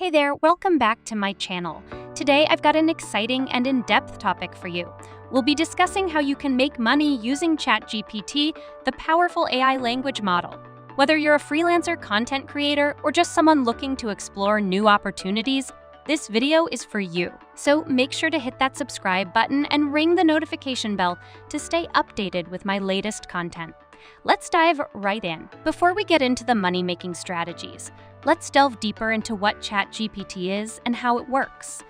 Hey there, welcome back to my channel. Today I've got an exciting and in-depth topic for you. We'll be discussing how you can make money using ChatGPT, the powerful AI language model. Whether you're a freelancer content creator or just someone looking to explore new opportunities, this video is for you. So make sure to hit that subscribe button and ring the notification bell to stay updated with my latest content. Let's dive right in. Before we get into the money-making strategies, let's delve deeper into what ChatGPT is and how it works.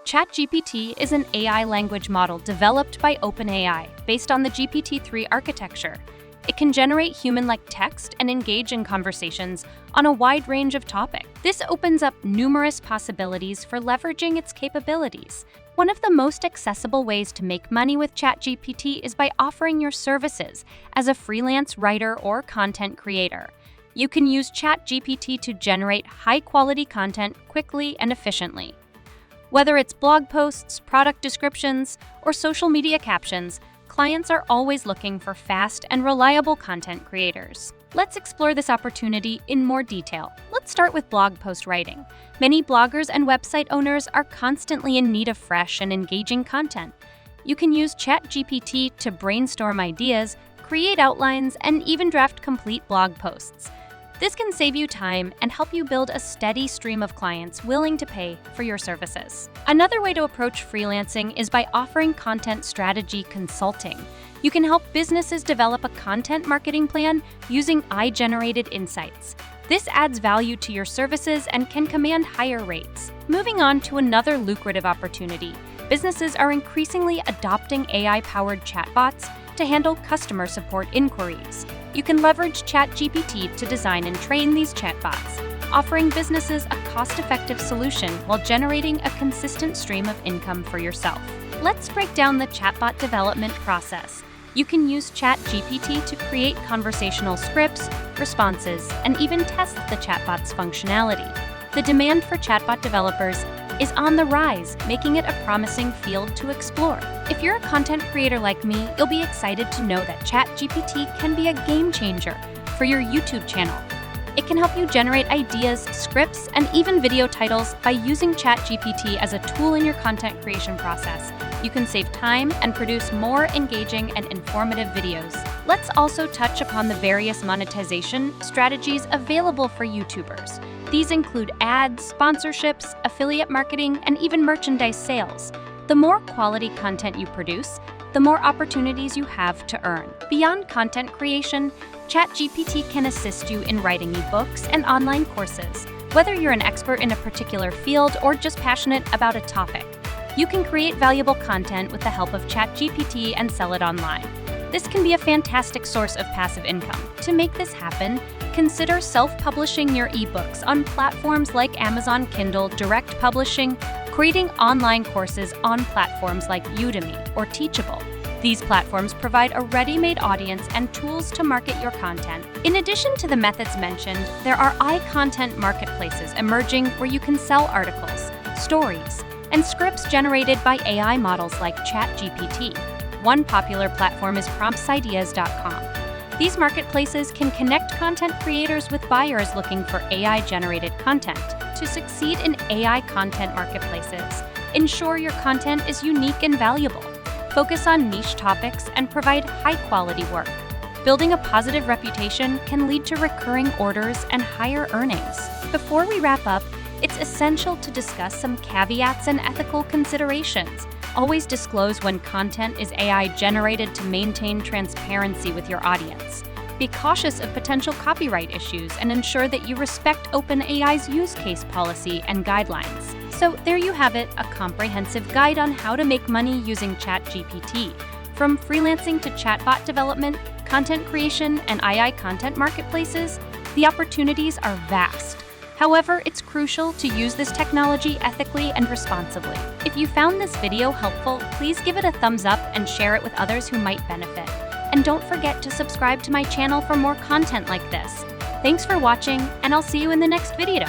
ChatGPT is an AI language model developed by OpenAI based on the GPT-3 architecture. It can generate human-like text and engage in conversations on a wide range of topics. This opens up numerous possibilities for leveraging its capabilities. One of the most accessible ways to make money with ChatGPT is by offering your services as a freelance writer or content creator. You can use ChatGPT to generate high-quality content quickly and efficiently. Whether it's blog posts, product descriptions, or social media captions, clients are always looking for fast and reliable content creators. Let's explore this opportunity in more detail. Let's start with blog post writing. Many bloggers and website owners are constantly in need of fresh and engaging content. You can use ChatGPT to brainstorm ideas, create outlines, and even draft complete blog posts. This can save you time and help you build a steady stream of clients willing to pay for your services. Another way to approach freelancing is by offering content strategy consulting. You can help businesses develop a content marketing plan using AI-generated insights. This adds value to your services and can command higher rates. Moving on to another lucrative opportunity, businesses are increasingly adopting AI-powered chatbots to handle customer support inquiries. You can leverage ChatGPT to design and train these chatbots, offering businesses a cost-effective solution while generating a consistent stream of income for yourself. Let's break down the chatbot development process. You can use ChatGPT to create conversational scripts, responses, and even test the chatbot's functionality. The demand for chatbot developers is on the rise, making it a promising field to explore. If you're a content creator like me, you'll be excited to know that ChatGPT can be a game changer for your YouTube channel. It can help you generate ideas, scripts, and even video titles by using ChatGPT as a tool in your content creation process. You can save time and produce more engaging and informative videos. Let's also touch upon the various monetization strategies available for YouTubers. These include ads, sponsorships, affiliate marketing, and even merchandise sales. The more quality content you produce, the more opportunities you have to earn. Beyond content creation, ChatGPT can assist you in writing ebooks and online courses. Whether you're an expert in a particular field or just passionate about a topic, you can create valuable content with the help of ChatGPT and sell it online. This can be a fantastic source of passive income. To make this happen, consider self-publishing your ebooks on platforms like Amazon Kindle Direct Publishing, creating online courses on platforms like Udemy or Teachable. These platforms provide a ready-made audience and tools to market your content. In addition to the methods mentioned, there are content marketplaces emerging where you can sell articles, stories, and scripts generated by AI models like ChatGPT. One popular platform is promptsideas.com. These marketplaces can connect content creators with buyers looking for AI-generated content. To succeed in AI content marketplaces, ensure your content is unique and valuable. Focus on niche topics and provide high-quality work. Building a positive reputation can lead to recurring orders and higher earnings. Before we wrap up, it's essential to discuss some caveats and ethical considerations. Always disclose when content is AI-generated to maintain transparency with your audience. Be cautious of potential copyright issues and ensure that you respect OpenAI's use case policy and guidelines. So there you have it, a comprehensive guide on how to make money using ChatGPT. From freelancing to chatbot development, content creation, and AI content marketplaces, the opportunities are vast. However, it's crucial to use this technology ethically and responsibly. If you found this video helpful, please give it a thumbs up and share it with others who might benefit. And don't forget to subscribe to my channel for more content like this. Thanks for watching, and I'll see you in the next video.